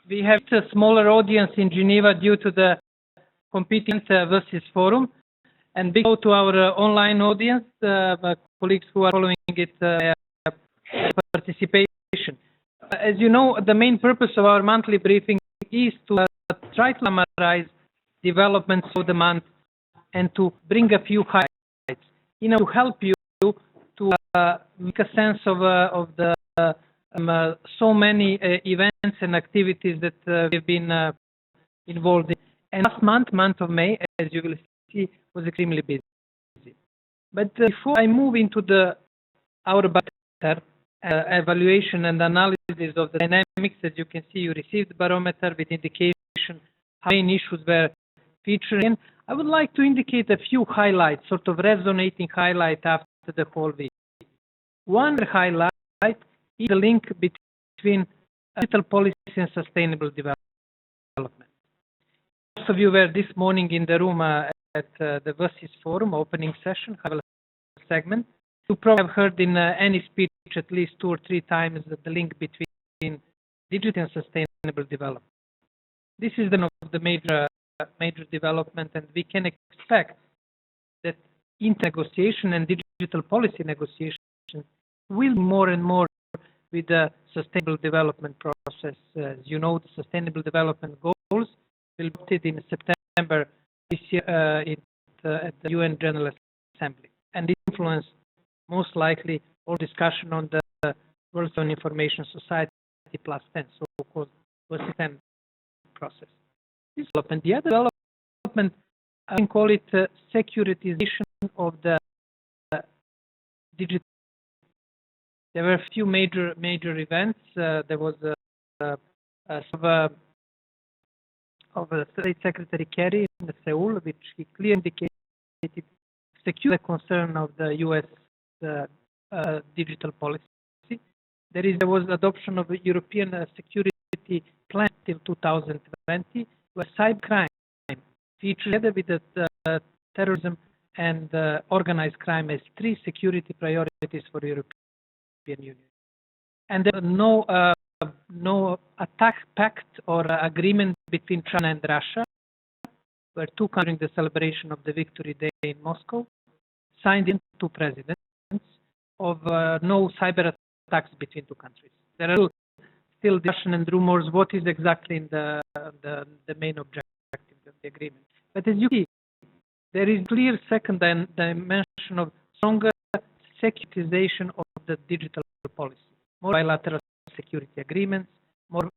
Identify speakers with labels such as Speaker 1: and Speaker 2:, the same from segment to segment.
Speaker 1: We have a smaller audience in Geneva due to the competing versus forum, and big hello to our online audience, colleagues who are following it participation. As you know, the main purpose of our monthly briefing is to try to summarize developments of the month and to bring a few highlights, to help you to make a sense of the so many events and activities that we've been involved in. And last month of May, as you will see, was extremely busy. But before I move into our barometer evaluation and analysis of the dynamics, as you can see, you received the barometer with indication how main issues were featuring. I would like to indicate a few highlights, sort of resonating highlight after the whole week. One highlight is the link between digital policy and sustainable development. Most of you were this morning in the room at the Versus Forum opening session, segment. You probably have heard in any speech at least 2 or 3 times the link between digital and sustainable development. This is one of the major development, and we can expect that negotiation and digital policy negotiation will more and more with the sustainable development process. As you know, the sustainable development goals will be adopted in September this year at the UN General Assembly, and influence most likely all discussion on the World Information Society +10, so-called +10 process. This development, the other development, I can call it securitization of the digital. There were a few major events. There was of State Secretary Kerry in Seoul, which he clearly indicated secure concern of the U.S. Digital policy. There was adoption of a European security plan till 2020, where cybercrime featured together with the terrorism and organized crime as 3 security priorities for the European Union. And there was no attack pact or agreement between China and Russia, where 2 countries during the celebration of the Victory Day in Moscow signed in 2 presidents of no cyber attacks between 2 countries. There are still discussion and rumors what is exactly in the main objective of the agreement. But as you see, there is clear second dimension of stronger securitization of the digital policy, more bilateral security agreements, more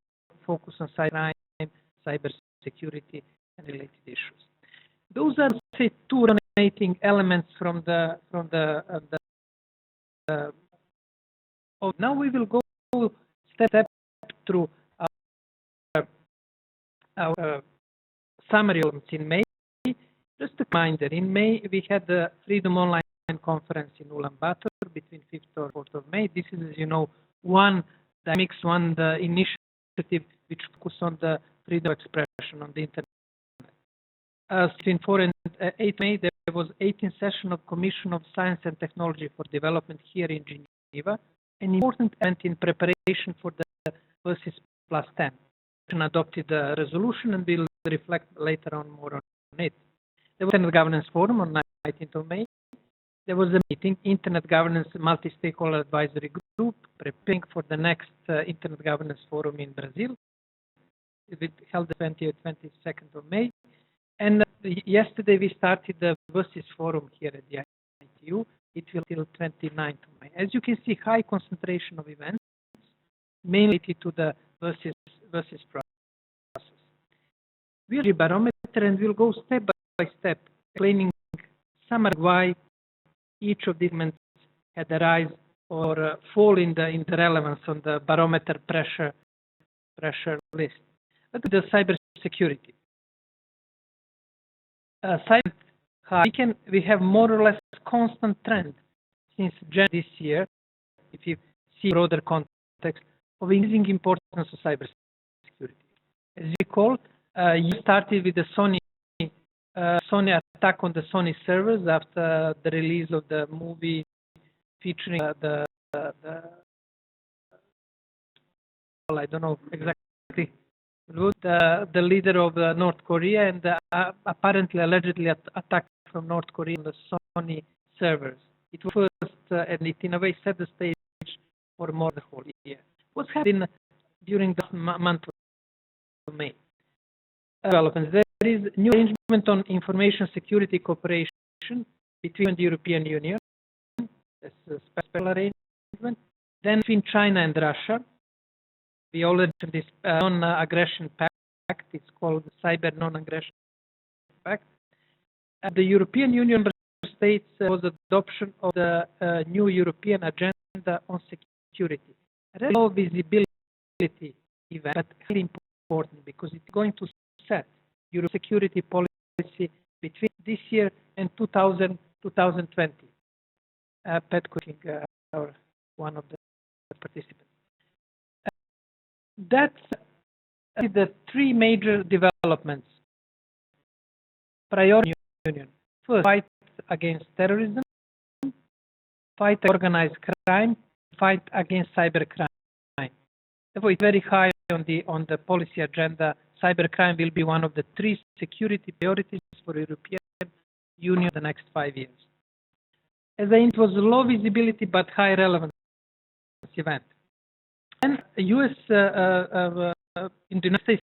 Speaker 1: focus on cyber security and related issues. Those are, say, 2 dominating elements from the now we will go step through our summary in May. Just a reminder, in May we had the Freedom Online conference in Ulaanbaatar between 5th or 4th of May. This is, as you know, one initiative which focuses on the freedom of expression on the internet. Between 4 and 8 May, there was 18th session of Commission of Science and Technology for Development here in Geneva, an important event in preparation for the Versus +10. Adopted a resolution, and we'll reflect later on more on it. There was an governance forum on 19th of May. There was a meeting, Internet Governance Multi-Stakeholder Advisory Group, preparing for the next Internet Governance Forum in Brazil. It held the 20th, 22nd of May. And yesterday we started the Versus Forum here at the ITU. It will till 29th of May. As you can see, high concentration of events, mainly related to the Versus process. We'll do a barometer and we'll go step by step, explaining summary why each of these elements had a rise or fall in the relevance on the barometer pressure list. But the cybersecurity. We have more or less constant trend since January this year, if you see broader context, of increasing importance of cybersecurity. As you recall, you started with the Sony attack on the Sony servers after the release of the movie featuring I don't know exactly the leader of North Korea, and apparently, allegedly attacked from North Korea on the Sony servers. It was first, and it in a way set the stage for more the whole year. What's happened during the month of May? Developments. There is new arrangement on information security cooperation between the European Union. That's a special arrangement. Then between China and Russia. We already mentioned this non-aggression pact. It's called the Cyber Non-Aggression Pact. At the European Union states was adoption of the new European agenda on security. A low visibility event, but very important because it's going to set Euro security policy between this year and 2020. Pat Cooking, one of the participants. That's the three major developments. Priority union. First, fight against terrorism, fight organized crime, fight against cybercrime. Therefore, it's very high on the policy agenda. Cybercrime will be one of the three security priorities for the European Union in the next 5 years. As it was low visibility but high relevance event. And U.S. in the United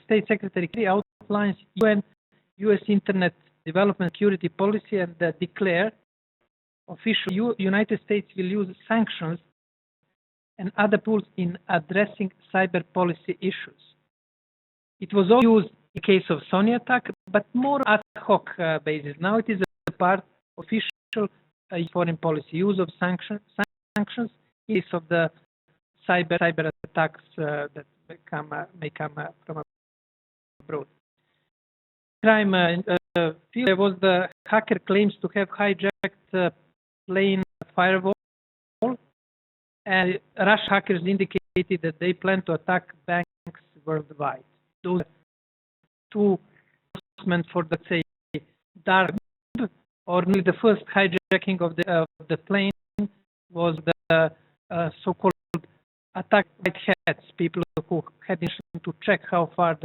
Speaker 1: States Secretary outlines U.S. Internet Development Security Policy and declare official United States will use sanctions and other tools in addressing cyber policy issues. It was all used in case of Sony attack, but more ad hoc basis. Now it is a part of official foreign policy, use of sanctions in case of the cyber attacks that may come from abroad. Crime field, there was the hacker claims to have hijacked plane firewall, and Russian hackers indicated that they plan to attack banks worldwide. Those two announcements for, let's say, dark web, or really the first hijacking of the plane was the so-called attack white hats, people who had intention to check how far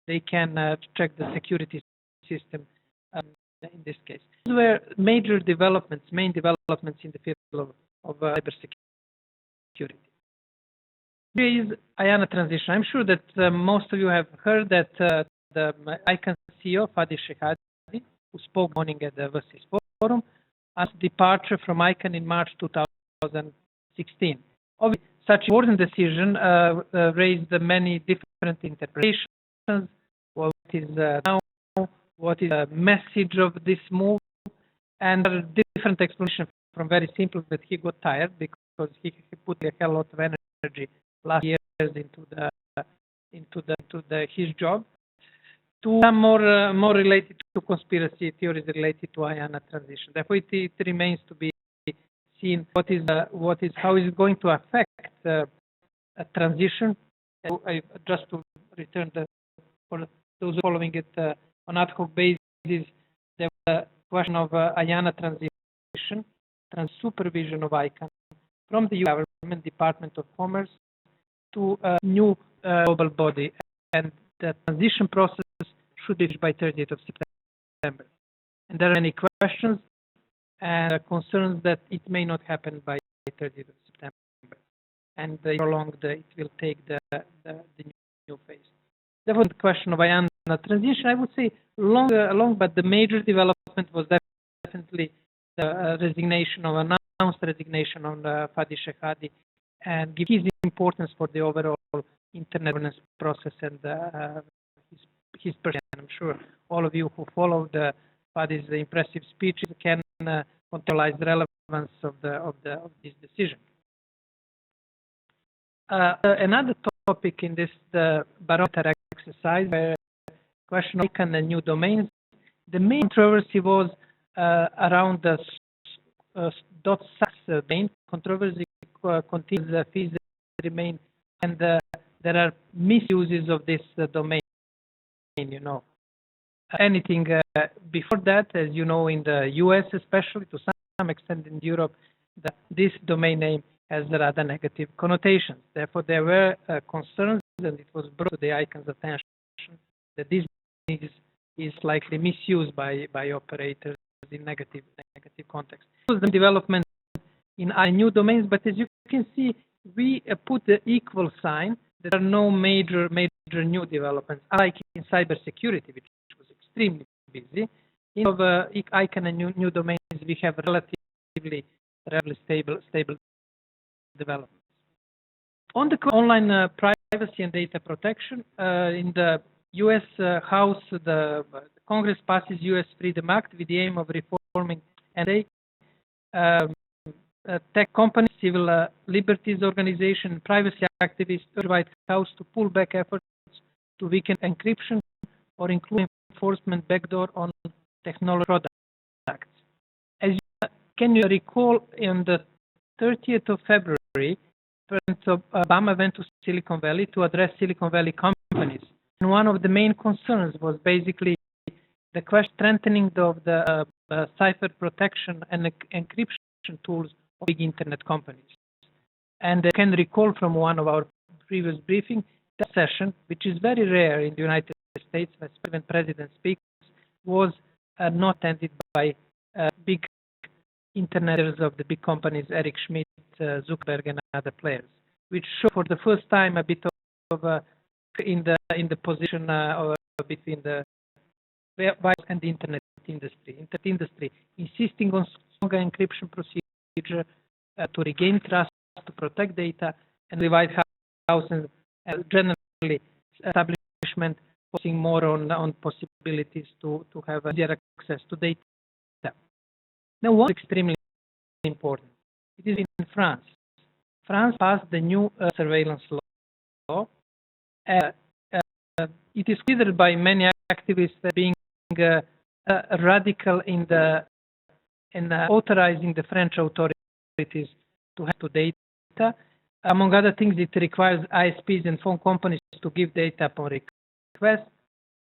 Speaker 1: they can check the security system in this case. These were major developments, main developments in the field of cybersecurity. Here is IANA Transition. I'm sure that most of you have heard that the ICANN CEO, Fadi Shehadi, who spoke morning at the VERSIS Forum, asked departure from ICANN in March 2016. Obviously, such important decision raised many different interpretations. What is now? What is the message of this move? And there are different explanations, from very simple that he got tired because he put a hell lot of energy last years into his job, to some more related to conspiracy theories related to IANA transition. Therefore, it remains to be seen how is it going to affect a transition. Just to return for those following it on ad hoc basis, there was a question of IANA transition, supervision of ICANN from the US government Department of Commerce to a new global body, and the transition process should be finished by 30th of September. And there are many questions and concerns that it may not happen by 30th of September, and prolonged it will take the new phase. Therefore, the question of IANA transition, I would say long, but the major development was definitely the resignation, of announced resignation on Fadi Shehadi, and give his importance for the overall internet governance process and his person. I'm sure all of you who followed Fadi's impressive speeches can contextualize the relevance of this decision. Another topic in this barometer exercise, question of ICANN and New Domains. The main controversy was around the .sax domain. Controversy continues, fees remain, and there are misuses of this domain. Anything before that, as you know, in the US especially, to some extent in Europe, this domain name has rather negative connotations. Therefore, there were concerns and it was brought to the ICANN's attention that this is likely misused by operators in negative context. It was the development in new domains, but as you can see, we put the equal sign. There are no major new developments, like in cybersecurity, which was extremely busy. In ICANN and new domains, we have relatively stable developments. On the online privacy and data protection, in the U.S. House, the Congress passes U.S. Freedom Act with the aim of reforming NSA, tech companies, civil liberties organizations, privacy activists urge the White House to pull back efforts to weaken encryption or include enforcement backdoor on technology products. Can you recall, on the 30th of February, President Obama went to Silicon Valley to address Silicon Valley companies. And one of the main concerns was basically the strengthening of the cipher protection and encryption tools of big internet companies. And I can recall from one of our previous briefings, that session, which is very rare in the United States, when President speaks, was not attended by big interneters of the big companies, Eric Schmidt, Zuckerberg, and other players, which show for the first time a bit of in the position between the virus and the internet industry. Internet industry insisting on stronger encryption procedure to regain trust, to protect data, and the White House and generally establishment focusing more on possibilities to have easier access to data. Now, what's extremely important? It is in France. France passed the new surveillance law. It is considered by many activists as being radical in authorizing the French authorities to have data. Among other things, it requires ISPs and phone companies to give data upon request.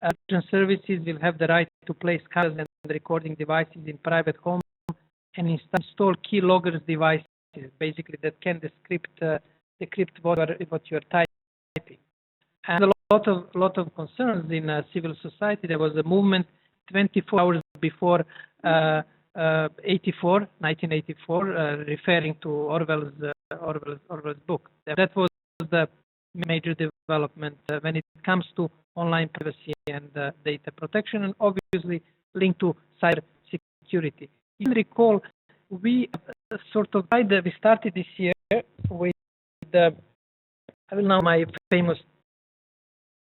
Speaker 1: Urgent services will have the right to place cameras and recording devices in private homes and install keyloggers devices, basically that can decrypt what you're typing. And a lot of concerns in civil society. There was a movement 24 hours before 1984, referring to Orwell's book. That was the major development when it comes to online privacy and data protection, and obviously linked to cyber security. You recall, we we started this year with I will now my famous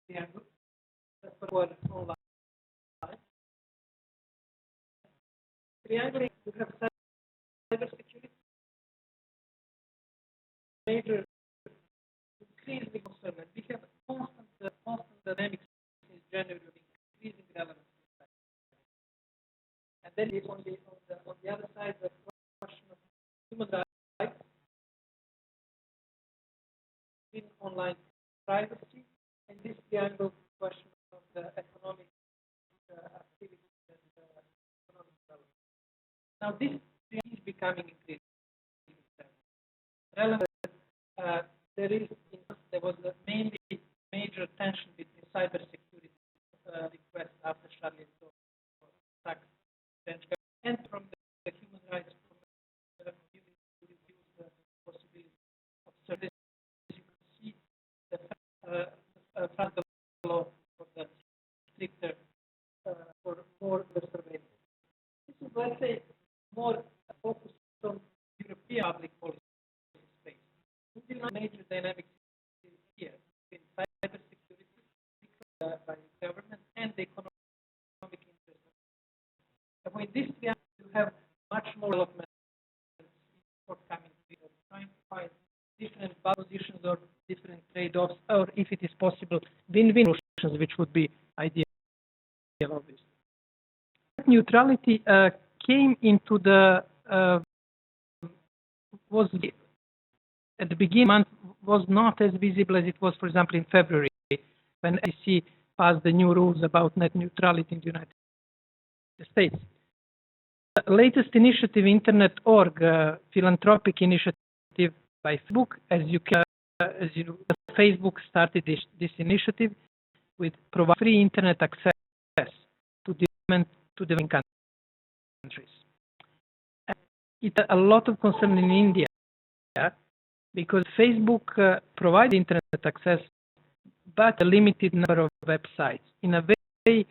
Speaker 1: triangle. That's what online. Triangle, we have cybersecurity, major increasing concern. We have constant dynamics since January of increasing relevance. And then on the other side, the question of human rights in online privacy, and this triangle question of the economic activity and economic development. Now, this is becoming increasingly relevant. There was a major tension between cybersecurity requests after Charlie Hebdo attack and from the human rights community to reduce the possibility of service. You can see the France law for the stricter for more surveillance. This is, let's say, more focused on European public policy space. We will not major dynamics here in cybersecurity by the government and the economic interest. So in this area, you have much more development forthcoming, trying to find different positions or different trade-offs, or if it is possible, win-win solutions, which would be ideal, obviously. Neutrality came into the was at the beginning month was not as visible as it was, for example, in February, when SEC passed the new rules about net neutrality in the United States. The latest initiative, Internet.org, philanthropic initiative by Facebook, as you know, the Facebook started this initiative with provide free internet access to developing countries. It's a lot of concern in India because Facebook provides internet access, but a limited number of websites in a way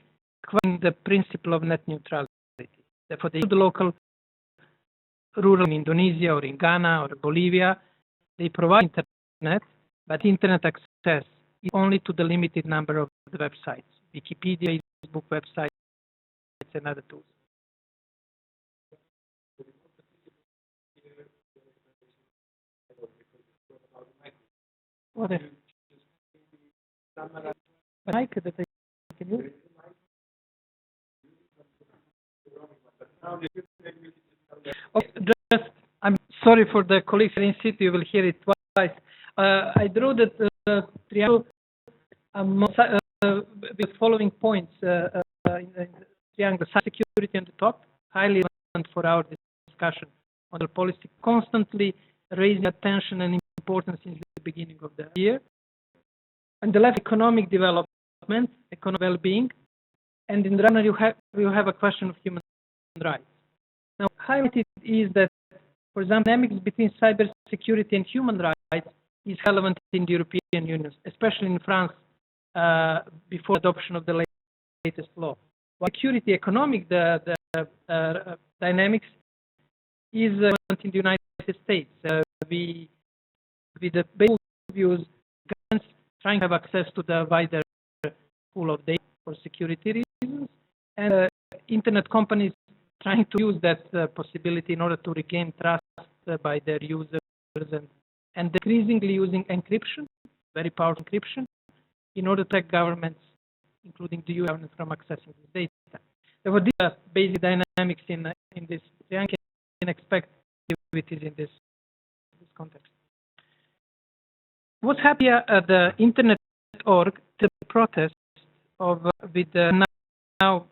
Speaker 1: questioning the principle of net neutrality. Therefore, the local rural in Indonesia or in Ghana or Bolivia, they provide internet, but internet access is only to the limited number of the websites, Wikipedia, Facebook websites, and other tools. What is mic that I can use? Okay, I'm sorry for the colleagues in situ. You will hear it twice. I drew the triangle with the following points in the triangle: cybersecurity on the top, highly relevant for our discussion on the policy, constantly raising attention and importance since the beginning of the year. On the left, economic development, economic well-being, and in the runner you have a question of human rights. Now, highlighted is that, for example, dynamics between cybersecurity and human rights is relevant in the European Union, especially in France, before adoption of the latest law. While security economic dynamics is relevant in the United States. With the basic views, governments trying to have access to the wider pool of data for security reasons, and internet companies trying to use that possibility in order to regain trust by their users and increasingly using encryption, very powerful encryption, in order to protect governments, including the US government, from accessing this data. Therefore, these are basic dynamics in this triangle. You can expect activities in this context. What's happening at the Internet.org, the protest of with now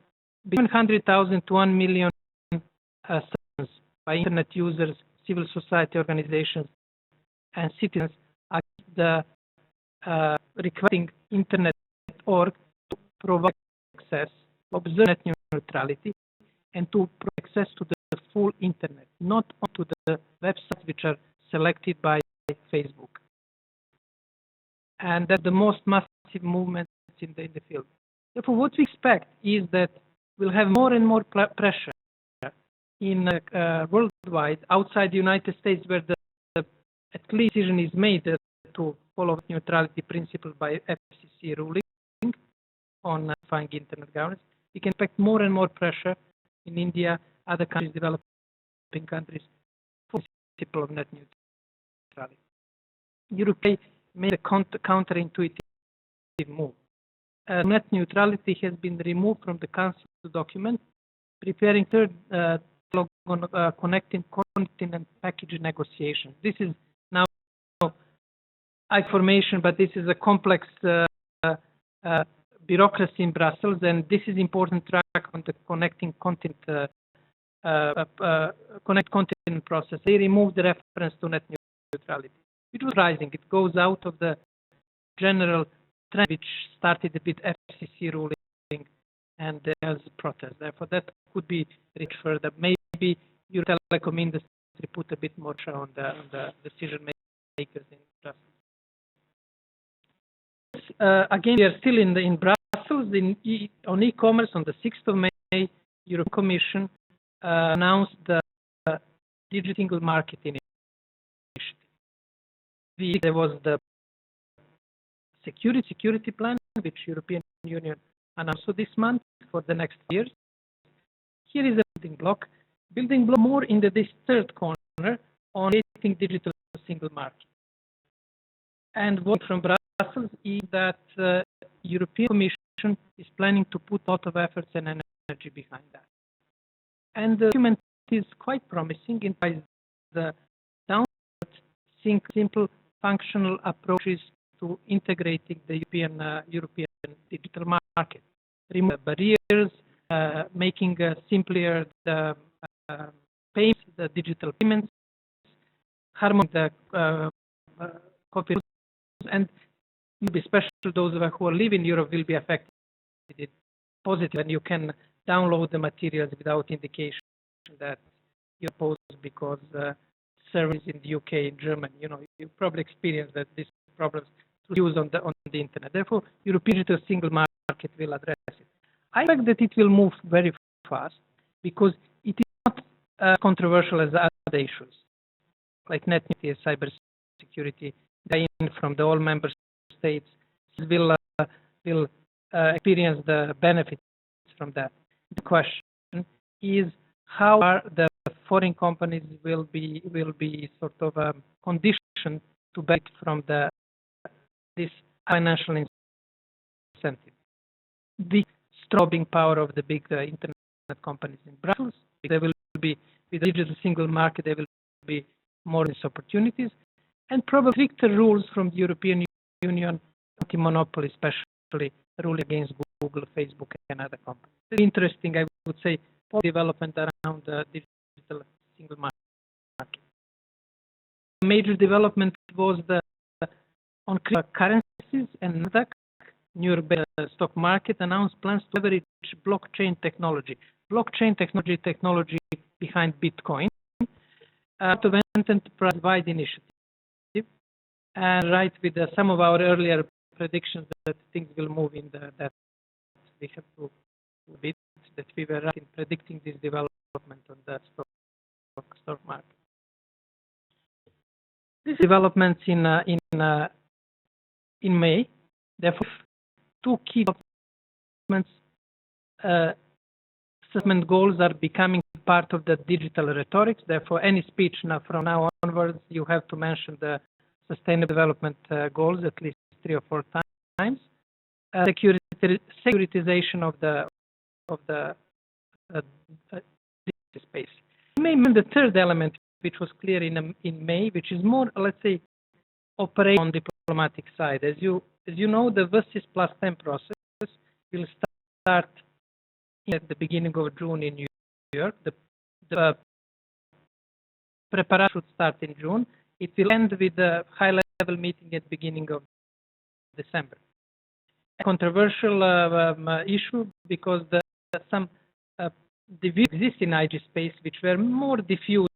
Speaker 1: between 100,000 to 1 million signs by internet users, civil society organizations, and citizens against the requesting Internet.org to provide access, observe net neutrality, and to provide access to the full internet, not onto the websites which are selected by Facebook. And that's the most massive movements in the field. Therefore, what we expect is that we'll have more and more pressure in worldwide, outside the United States, where the at least decision is made to follow neutrality principle by FCC ruling on finding internet governance. We can expect more and more pressure in India, other countries, developing countries, for the principle of net neutrality. Europe made a counterintuitive move. Net neutrality has been removed from the Council document, preparing third on connecting continent package negotiation. This is now information, but this is a complex bureaucracy in Brussels, and this is important track on the connecting continent process. They removed the reference to net neutrality. It was rising. It goes out of the general trend which started with FCC ruling and there's protest. Therefore, that could be reached further. Maybe your telecom industry put a bit more pressure on the decision makers in Brussels. Again, we are still in Brussels. On e-commerce, on the 6th of May, European Commission announced the Digital Single Market Initiative. There was the security plan, which European Union announced this month for the next years. Here is a building block more in this third corner on creating digital single market. And what from Brussels is that European Commission is planning to put a lot of efforts and energy behind that. And the document is quite promising in the downward simple functional approaches to integrating the European digital market, remove barriers, making simpler the payments, the digital payments, harmonize the copy, and maybe especially those who are living in Europe will be affected positive, and you can download the materials without indication that you're opposed because servers in the UK, in Germany, you probably experienced that these problems used on the internet. Therefore, European digital single market will address it. I expect that it will move very fast because it is not controversial as other issues like net neutrality, cybersecurity, from the all member states will experience the benefits from that. The question is how are the foreign companies will be sort of conditioned to benefit from this financial incentive. The strong power of the big internet companies in Brussels. There will be, with the digital single market, there will be more opportunities, and probably stricter rules from the European Union, anti-monopoly, especially rule against Google, Facebook, and other companies. It's interesting, I would say, for development around the digital single market. A major development was on currencies, and NASDAQ, New York stock market, announced plans to leverage blockchain technology. Blockchain technology behind Bitcoin, to enterprise-wide initiative, and right with some of our earlier predictions that things will move in that we have to bit that we were right in predicting this development on the stock market. These developments in May, therefore, two key developments. Assessment goals are becoming part of the digital rhetoric. Therefore, any speech from now onwards, you have to mention the sustainable development goals at least 3 or 4 times. Securitization of the space. Maybe the third element, which was clear in May, which is more, let's say, operate on diplomatic side. As you know, the VSIS plus 10 process will start at the beginning of June in New York. The preparation should start in June. It will end with a high-level meeting at the beginning of December. A controversial issue because some views exist in IG space which were more diffused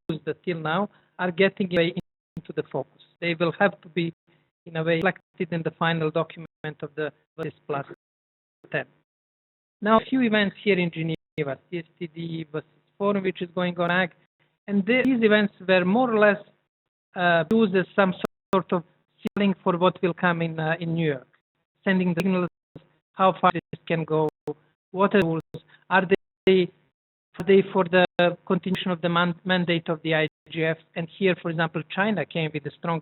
Speaker 1: till now are getting into the focus. They will have to be, in a way, reflected in the final document of the VSIS plus 10. Now, a few events here in Geneva, CSTD VSIS Forum, which is going on, and these events were more or less used as some sort of ceiling for what will come in New York, sending the signals how far this can go, what are the rules, are they for the continuation of the mandate of the IGF, and here, for example, China came with a strong,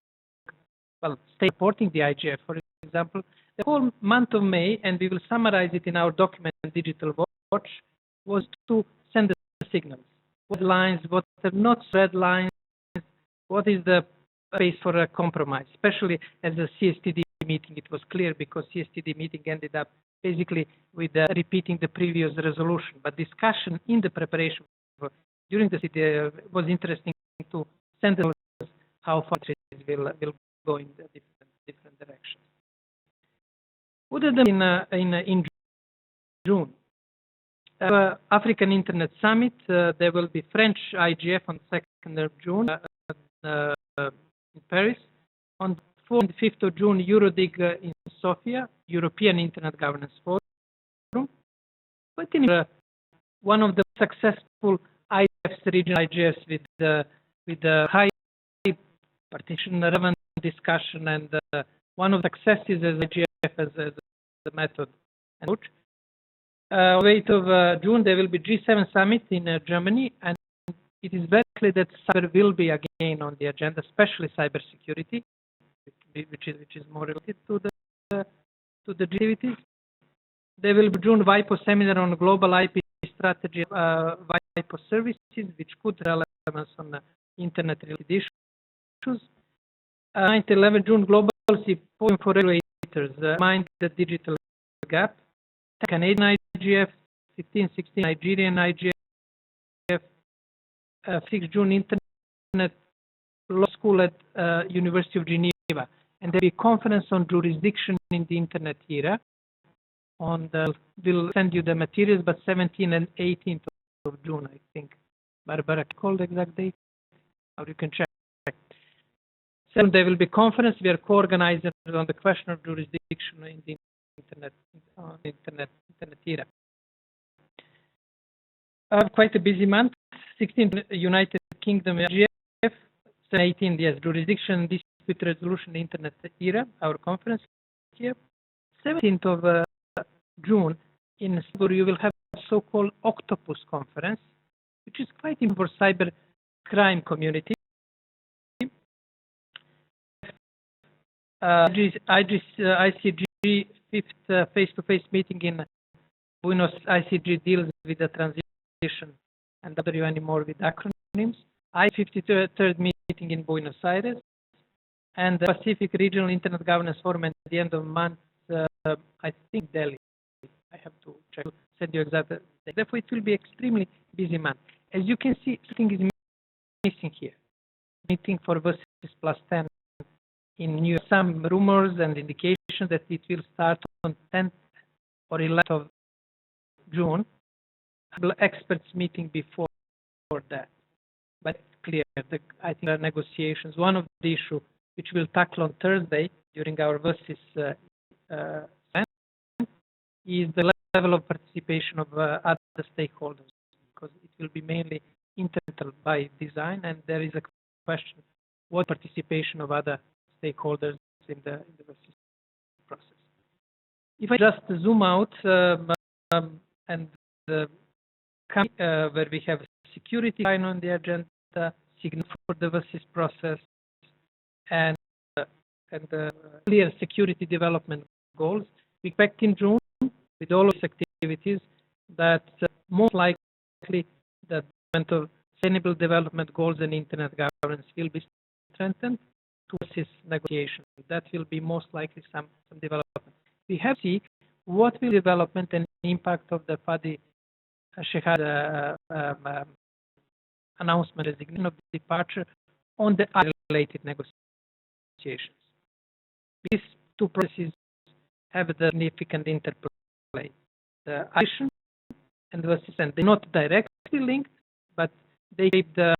Speaker 1: state supporting the IGF, for example. The whole month of May, and we will summarize it in our document, Digital Watch, was to send the signals. What lines, what are not red lines, what is the space for a compromise, especially as the CSTD meeting, it was clear because CSTD meeting ended up basically with repeating the previous resolution. But discussion in the preparation during the CSTD was interesting to send the how far it will go in the different directions. Other than in June, African Internet Summit, there will be French IGF on 2nd of June in Paris. On 4th and 5th of June, Eurodig in Sofia, European Internet Governance Forum. But in one of the successful IGFs, regional IGFs with the high partition relevant discussion, and one of the successes as IGF as the method. And 8th of June, there will be G7 summit in Germany, and it is very clear that cyber will be again on the agenda, especially cybersecurity, which is more related to the activities. There will be June WIPO seminar on global IP strategy, WIPO services, which could have relevance on internet-related issues. 9th 11th June, global symposium for regulators, mind the digital gap. Canadian IGF, 15, 16 Nigerian IGF, 6 June Internet Law School at University of Geneva. and there will be a conference on jurisdiction in the Internet era. We'll send you the materials, but 17th and 18th of June, I think. Barbara, call the exact date, or you can check. So there will be conference. We are co-organizers on the question of jurisdiction in the Internet era. Quite a busy month. 16th, United Kingdom, GF. 18th, yes, jurisdiction, dispute resolution, Internet era, our conference here. 17th of June, in Singapore, you will have a so-called Octopus conference, which is quite important for cyber crime community. ICG fifth face-to-face meeting in Buenos Aires. ICG deals with the transition and don't do anymore with acronyms. I-53rd meeting in Buenos Aires, and the Pacific Regional Internet Governance Forum at the end of the month, I think Delhi. I have to check, send you exactly. Therefore, it will be extremely busy month. As you can see, something is missing here. Meeting for versus plus 10 in New York. Some rumors and indications that it will start on 10th or 11th of June. Experts meeting before that. But it's clear that I think the negotiations, one of the issues which we'll tackle on Thursday during our versus is the level of participation of other stakeholders, because it will be mainly internal by design, and there is a question: what participation of other stakeholders in the versus process? If I just zoom out and where we have security line on the agenda, signal for the versus process, and clear security development goals. We expect in June, with all of these activities, that most likely the sustainable development goals and internet governance will be strengthened towards this negotiation. That will be most likely some development. We have to see what will development and impact of the Fadi Shehad announcement, resignation of departure on the related negotiations. These two processes have a significant interplay. The action and the versus, and they're not directly linked, but they shape the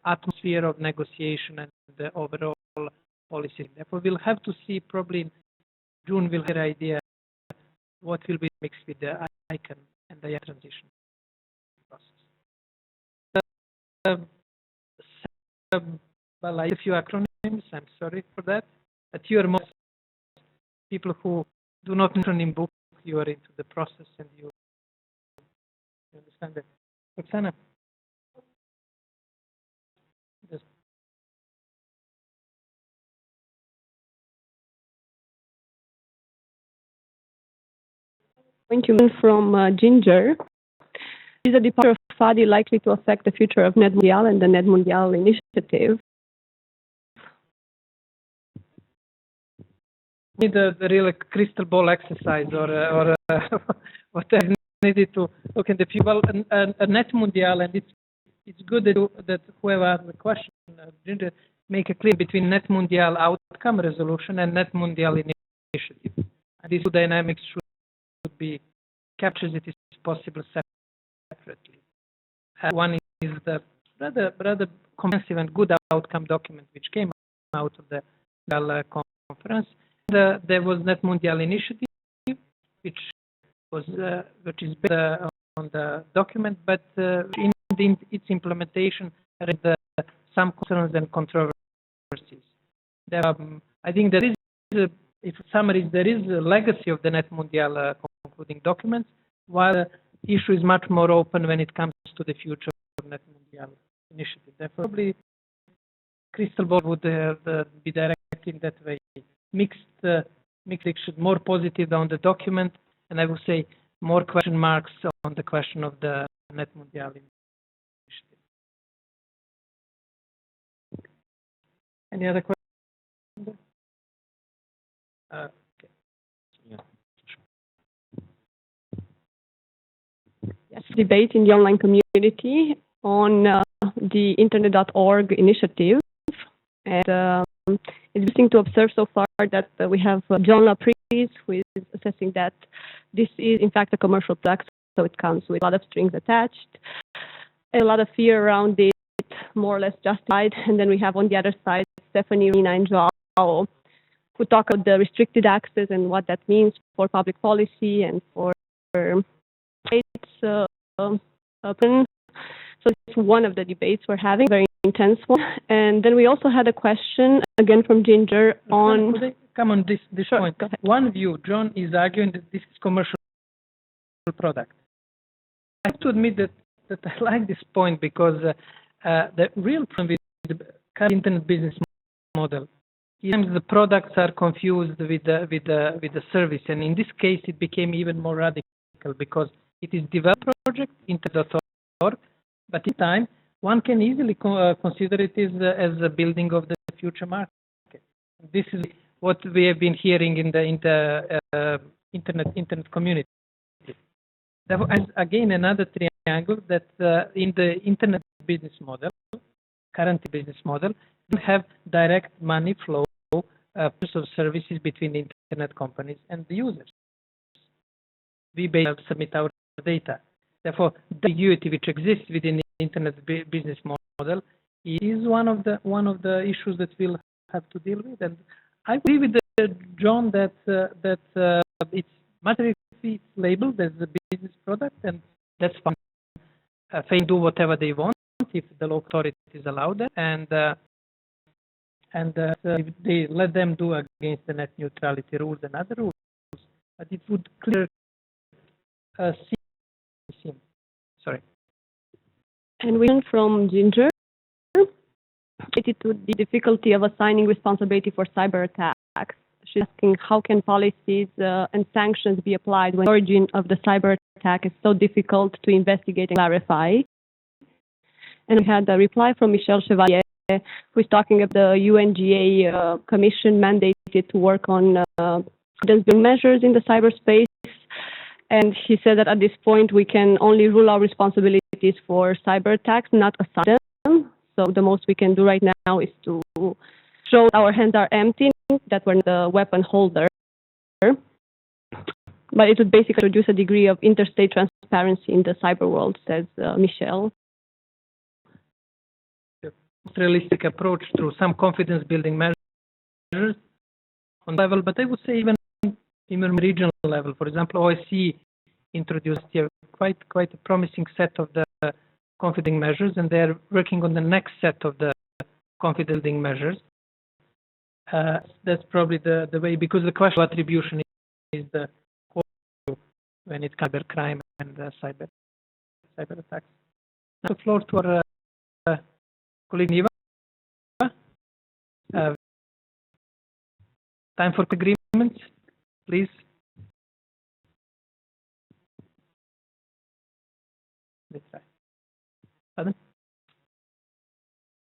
Speaker 1: atmosphere of negotiation and the overall policy. Therefore, we'll have to see probably in June, we'll have an idea what will be mixed with the ICANN and the transition process. Well, I have a few acronyms, I'm sorry for that, but you are most people who do not mention in book, you are into the process and you understand that. Roxana? Just
Speaker 2: Thank you. From Ginger. Is the departure of Fadi likely to affect the future of NetMundial and the NetMundial initiative?
Speaker 1: Need a real crystal ball exercise or what I needed to look at the people. A NetMundial, and it's good that whoever asked the question, Ginger, make a clear between NetMundial outcome resolution and NetMundial initiative. And these two dynamics should be captured as it is possible separately. One is the rather comprehensive and good outcome document which came out of the conference. There was NetMundial initiative, which is based on the document, but in its implementation there is some concerns and controversies. I think there is, if summary, there is a legacy of the NetMundial concluding documents, while the issue is much more open when it comes to the future of NetMundial initiative. Therefore, probably crystal ball would be directed in that way. Mixed should more positive on the document, and I would say more question marks on the question of the NetMundial initiative. Any other questions? Okay.
Speaker 2: Yeah. Yes, debate in the online community on the Internet.org initiative, and it's interesting to observe so far that we have John Laprise, who is assessing that this is in fact a commercial product, so it comes with a lot of strings attached, and a lot of fear around it, more or less justified. And then we have on the other side Stephanie, Rina, and Joao, who talk about the restricted access and what that means for public policy and for states. So it's one of the debates we're having, very intense one. And then we also had a question, again from Ginger, on...
Speaker 1: Could I come on this
Speaker 2: Sure,
Speaker 1: point?
Speaker 2: go ahead.
Speaker 1: One view, John is arguing that this is commercial product. I have to admit that I like this point because the real problem with the current internet business model is the products are confused with the service, and in this case it became even more radical because it is developed project Internet.org, but in time one can easily consider it as a building of the future market. This is what we have been hearing in the internet community. Therefore, again, another triangle that in the internet business model, current business model, we have direct money flow of services between the internet companies and the users. We basically submit our data. Therefore, the ambiguity which exists within the internet business model is one of the issues that we'll have to deal with. And I agree with John that it's much if it's labeled as a business product, and that's fine. They do whatever they want if the local authorities allow that, and if they let them do against the net neutrality rules and other rules. But it would clear Sorry.
Speaker 2: And we learn from Ginger related to the difficulty of assigning responsibility for cyber attacks. She's asking how can policies and sanctions be applied when the origin of the cyber attack is so difficult to investigate and clarify. And we had a reply from Michel Chevalier, who is talking about the UNGA commission mandated to work on evidence-building measures in the cyberspace. And he said that at this point we can only rule out responsibilities for cyber attacks, not assign them. So the most we can do right now is to show our hands are empty, that we're the weapon holder. But it would basically introduce a degree of interstate transparency in the cyber world, says Michel.
Speaker 1: Realistic approach through some confidence-building measures on level, but I would say even regional level. For example, OSCE introduced here quite a promising set of the confidence measures, and they're working on the next set of the confidence-building measures. That's probably the way, because the question of attribution is the core when it's cybercrime and cyber attacks. The floor to our colleague Geneva. Time for agreements, please. Let's try. Pardon?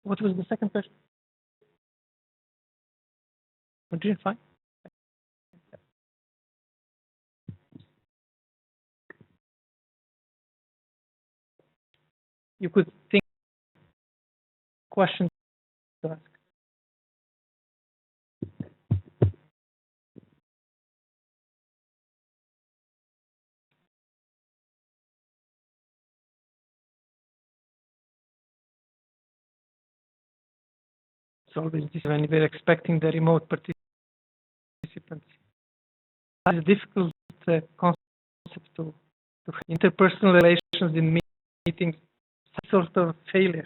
Speaker 1: What was the second question? Fine. You could think questions to ask. It's always this when we're expecting the remote participants. It's a difficult concept to interpersonal relations in meetings, some sort of failure.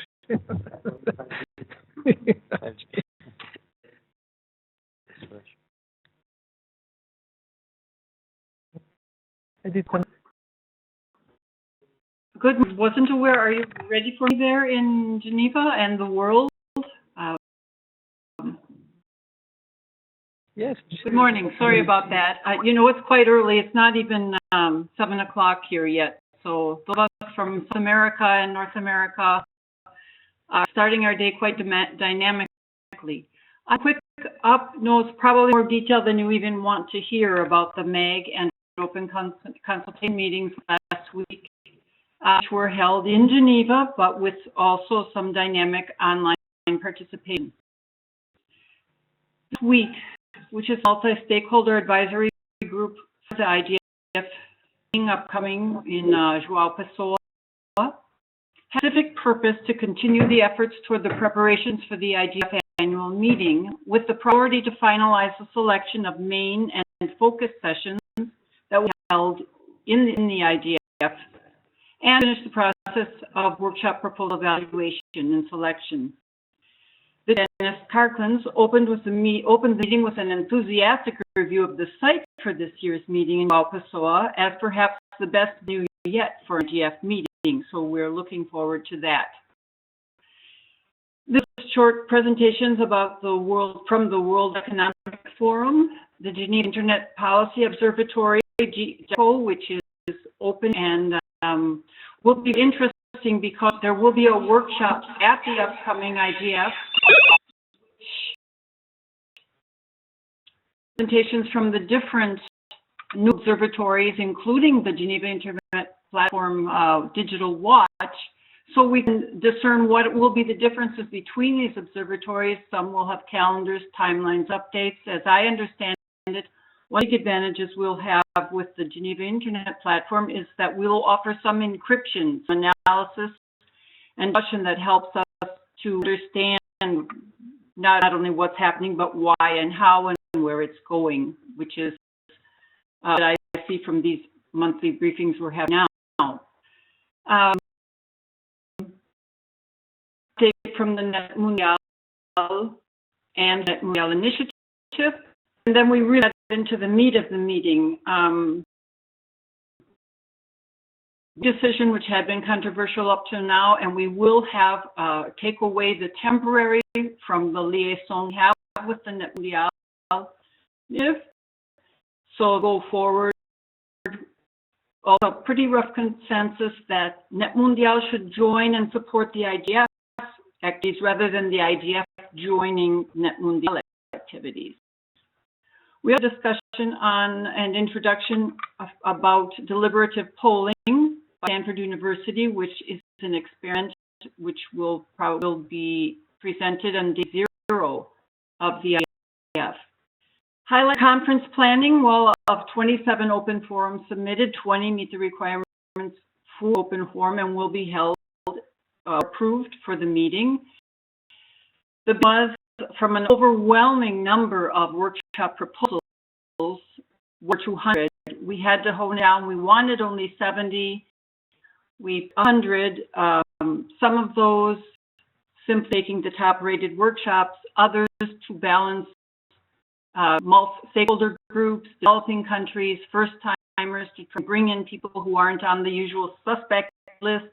Speaker 3: Good. Wasn't aware. Are you ready for me there in Geneva and the world?
Speaker 1: Yes.
Speaker 3: Good morning. Sorry about that. You know, it's quite early. It's not even 7 o'clock here yet. So those of us from South America and North America are starting our day quite dynamically. A quick up notes, probably more detail than you even want to hear about the MAG and open consultation meetings last week, which were held in Geneva, but with also some dynamic online participation. week, which is multi-stakeholder advisory group for the IDF upcoming in João Pessoa, has a specific purpose to continue the efforts toward the preparations for the IDF annual meeting, with the priority to finalize the selection of main and focus sessions that will be held in the IDF and finish the process of workshop proposal evaluation and selection. Dennis Karklins opened the meeting with an enthusiastic review of the site for this year's meeting in João Pessoa as perhaps the best view yet for an IDF meeting, so we're looking forward to that. This short presentations about from the World Economic Forum, the Geneva Internet Policy Observatory, which is open and will be interesting because there will be a workshop at the upcoming IDF. Presentations from the different new observatories, including the Geneva Internet Platform Digital Watch, so we can discern what will be the differences between these observatories. Some will have calendars, timelines, updates. As I understand it, one of the advantages we'll have with the Geneva Internet Platform is that we'll offer some encryption, analysis, and discussion that helps us to understand not only what's happening, but why and how and where it's going, which is what I see from these monthly briefings we're having now. From the Net Mundial and Net Mundial initiative, and then we really get into the meat of the meeting. Decision which had been controversial up to now, and we will have take away the temporary from the liaison we have with the Net Mundial. So go forward. Also, pretty rough consensus that Net Mundial should join and support the IDF activities rather than the IDF joining Net Mundial activities. We have a discussion on an introduction about deliberative polling by Stanford University, which is an experiment which will probably be presented on day 0 of the IDF. Highlight conference planning. Well, of 27 open forums submitted, 20 meet the requirements for open forum and will be held approved for the meeting. The buzz from an overwhelming number of workshop proposals were 200. We had to hone down. We wanted only 70. 100. Some of those simply taking the top-rated workshops. Others to balance stakeholder groups, developing countries, first-timers, to bring in people who aren't on the usual suspect list,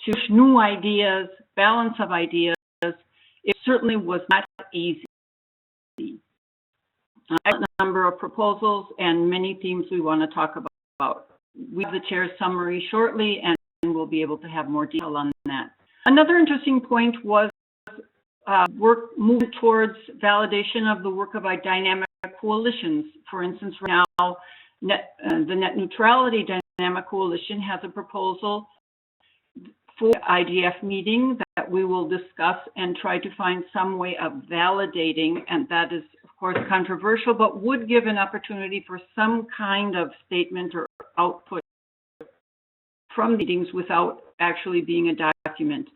Speaker 3: to new ideas, balance of ideas. It certainly was not easy. A number of proposals and many themes we want to talk about. We have the chair's summary shortly, and we'll be able to have more detail on that. Another interesting point was work moving towards validation of the work of dynamic coalitions. For instance, right now, the Net Neutrality Dynamic Coalition has a proposal for the IDF meeting that we will discuss and try to find some way of validating, and that is, of course, controversial, but would give an opportunity for some kind of statement or output from meetings without actually being a document.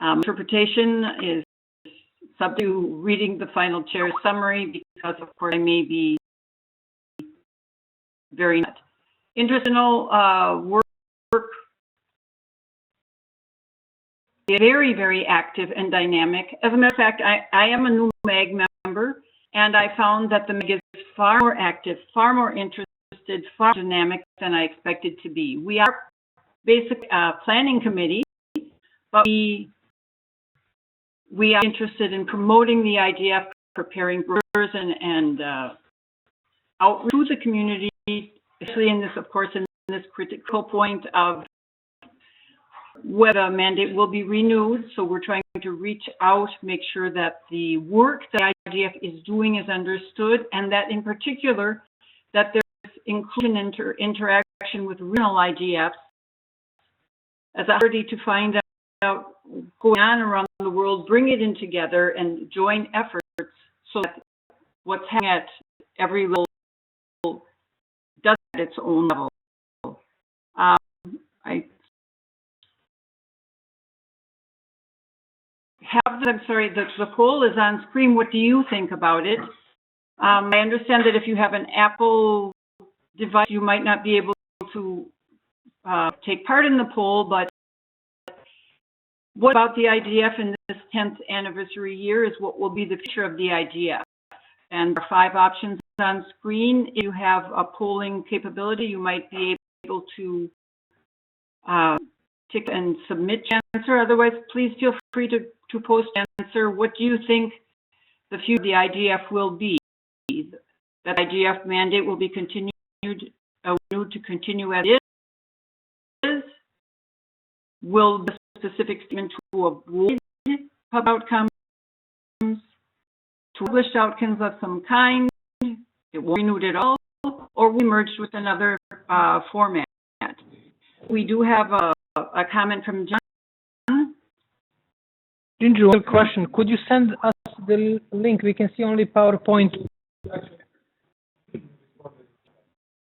Speaker 3: Interpretation is subject to reading the final chair's summary because, of course, I may be very not. International work, very, very active and dynamic. As a matter of fact, I am a new MAG member, and I found that the MAG is far more active, far more interested, far more dynamic than I expected to be. We are basic planning committee, but we are interested in promoting the IDF, preparing brochures and outreach to the community, especially in this, of course, in this critical point of whether a mandate will be renewed. So we're trying to reach out, make sure that the work that IDF is doing is understood, and that in particular, that there's inclusion interaction with regional IDFs as a priority to find out what's going on around the world, bring it in together and join efforts so that what's happening at every level does at its own level. I'm sorry, the poll is on screen. What do you think about it? I understand that if you have an Apple device, you might not be able to take part in the poll, but what about the IGF in this 10th anniversary year is what will be the future of the IGF. And there are 5 options on screen. If you have a polling capability, you might be able to tick and submit your answer. Otherwise, please feel free to post answer. What do you think the future of the IGF will be? That IGF mandate will be continued, to continue as it is? Will the specific statement to avoid pub outcomes, to publish outcomes of some kind, it will be renewed at all, or we merged with another format? We do have a comment from John.
Speaker 1: Ginger, one question. Could you send us the link? We can see only PowerPoint.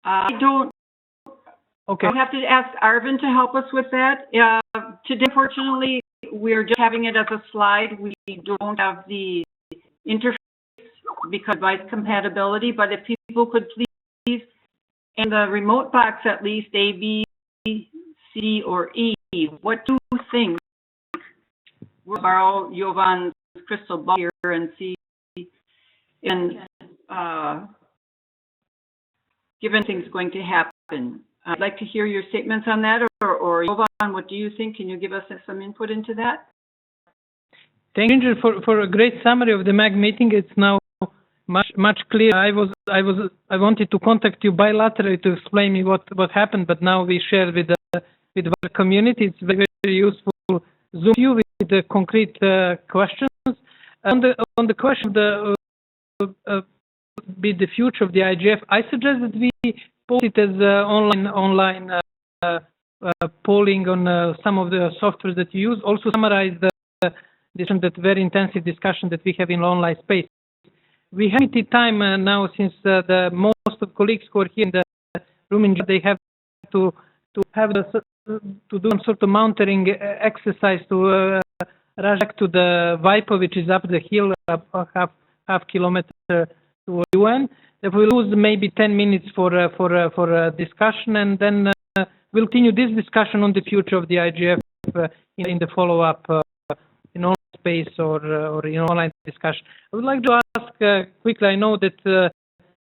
Speaker 3: I don't.
Speaker 1: Okay.
Speaker 3: I'll have to ask Arvin to help us with that. Today, unfortunately, we're just having it as a slide. We don't have the interface because of device compatibility. But if people could please, in the remote box at least, A, B, C, or E, what do you think? We'll borrow Jovan's crystal ball here and see, and given things going to happen. I'd like to hear your statements on that, or Jovan, what do you think? Can you give us some input into that?
Speaker 1: Thank you, Ginger, for a great summary of the MAG meeting. It's now much clearer. I wanted to contact you bilaterally to explain me what happened, but now we share with the community. It's very, very useful. Zoom you with the concrete questions. On the question of the future of the IGF, I suggest that we post it as online polling on some of the software that you use. Also summarize that very intensive discussion that we have in online space. We have limited time now, since the most of colleagues who are here in the room, they have to do some sort of monitoring exercise to rush back to the VIPO, which is up the hill, half kilometer to UN. If we lose maybe 10 minutes for a discussion, and then we'll continue this discussion on the future of the IGF in the follow-up in online space or in online discussion. I would like to ask quickly. I know that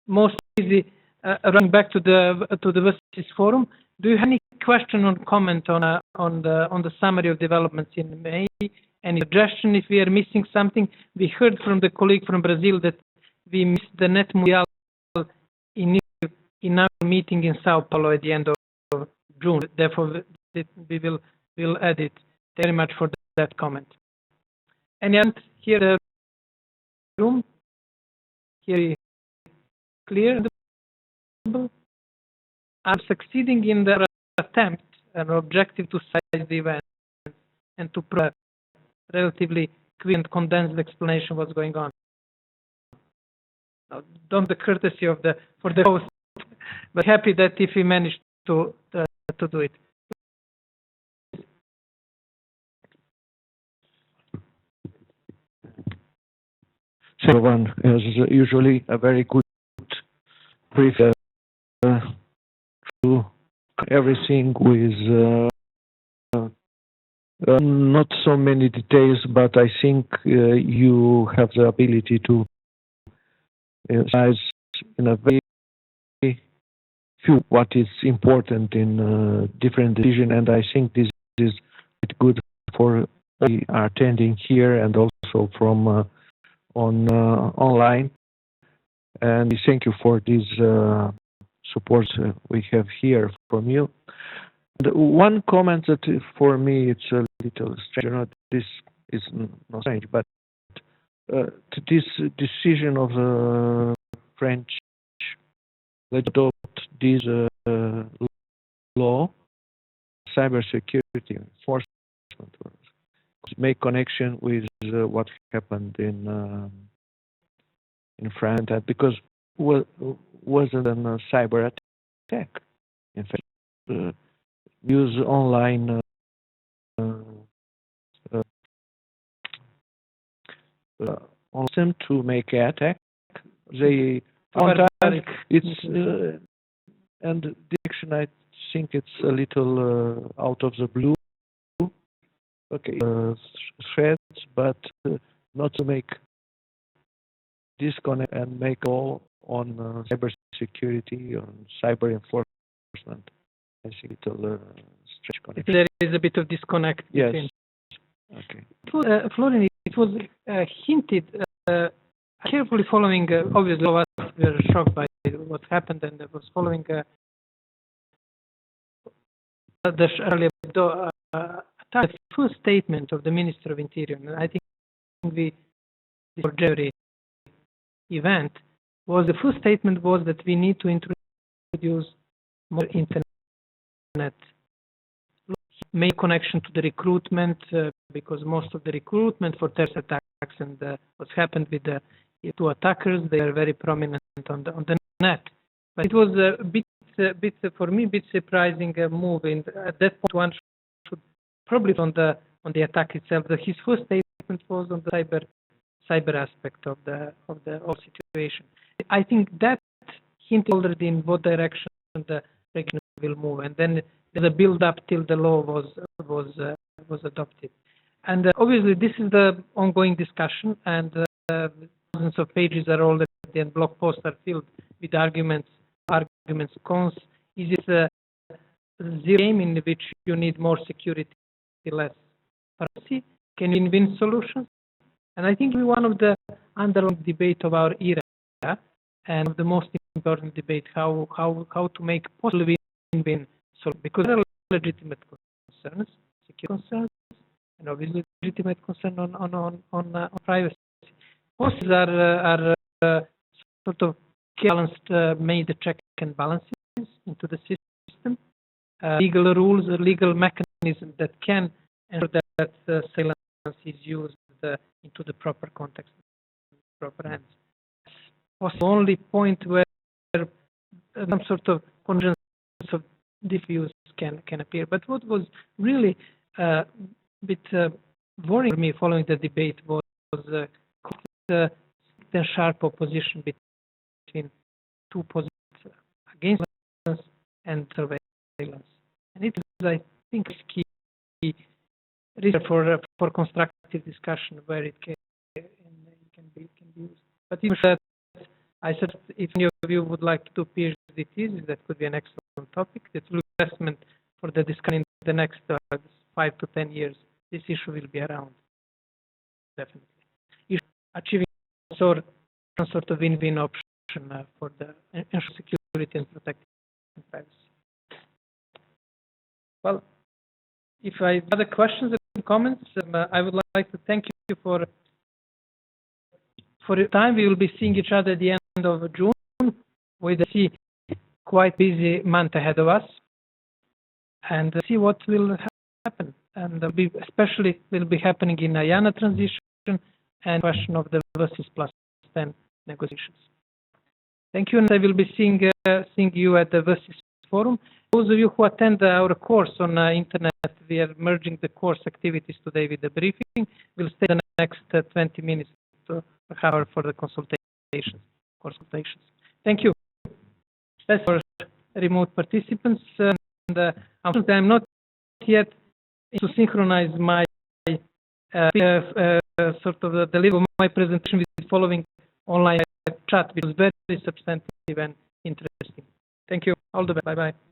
Speaker 1: most easy running back to the VERSIS forum. Do you have any question or comment on the summary of developments in May? Any suggestion if we are missing something? We heard from the colleague from Brazil that we missed the Net Mundial in our meeting in Sao Paulo at the end of June. Therefore, we will add it. Thank you very much for that comment. Anyone here in the room? Here, clear? I'm succeeding in the attempt and objective to size the event and to provide relatively quick and condensed explanation of what's going on. Now, don't the courtesy of for the host, but happy that if we managed to do it.
Speaker 4: So one has usually a very good brief through everything with not so many details, but I think you have the ability to size in a very few what is important in different decisions, and I think this is good for we are attending here and also from online. And we thank you for this support we have here from you. And one comment that for me it's a little strange. Not this is not strange, but this decision of the French to adopt this law, cybersecurity enforcement, make connection with what happened in in front end because wasn't a cyber attack. In fact, use online to make an attack. They sometimes it's and the action, I think it's a little out of the blue. Okay, threats, but not to make disconnect and make all on cybersecurity, on cyber enforcement. I think it'll stretch connect.
Speaker 1: There is a bit of disconnect.
Speaker 4: Yes.
Speaker 1: Between.
Speaker 4: Okay.
Speaker 1: Florian, it was hinted. Carefully following, obviously, all of us were shocked by what happened, and I was following the Charlie Hebdo attack. The first statement of the Minister of Interior, and I think the January event was the first statement was that we need to introduce more internet, make connection to the recruitment because most of the recruitment for terrorist attacks and what's happened with the two attackers, they are very prominent on the net. But it was a bit for me, a bit surprising move. And at that point, one should probably on the attack itself. His first statement was on the cyber aspect of the whole situation. I think that hinted already in what direction the regulation will move, and then the build up till the law was adopted. And obviously, this is the ongoing discussion, and thousands of pages are already and blog posts are filled with arguments, cons. Is it a zero game in which you need more security, less privacy? Can you win solutions? And I think one of the underlying debate of our era, and the most important debate, how to make possible win-win solutions, because there are legitimate concerns, security concerns, and obviously legitimate concern on privacy. Forces are sort of balanced, made the check and balances into the system, legal rules, legal mechanisms that can ensure that surveillance is used into the proper context, proper hands. Was the only point where some sort of convergence of diffuse can appear. But what was really a bit worrying for me following the debate was the sharp opposition between two positions against surveillance and surveillance. And it is, I think, key reason for constructive discussion where it can be used. But even that, I said, if any of you would like to do PhD thesis, that could be an excellent topic. It's an investment for the discussion in the next 5 to 10 years. This issue will be around, definitely. Achieving some sort of win-win option for the ensure security and protecting privacy. Well, if I have other questions and comments, I would like to thank you for your time. We will be seeing each other at the end of June with a quite busy month ahead of us, and see what will happen. And especially will be happening in LANA Transition and question of the versus plus 10 negotiations. Thank you, and I will be seeing you at the versus forum. Those of you who attend our course on internet, we are merging the course activities today with the briefing. We'll stay the next 20 minutes to have for the consultations. Thank you. That's for remote participants. And unfortunately, I'm not yet to synchronize my sort of the delivery of my presentation with following online chat, which is very substantive and interesting. Thank you. All the best. Bye-bye.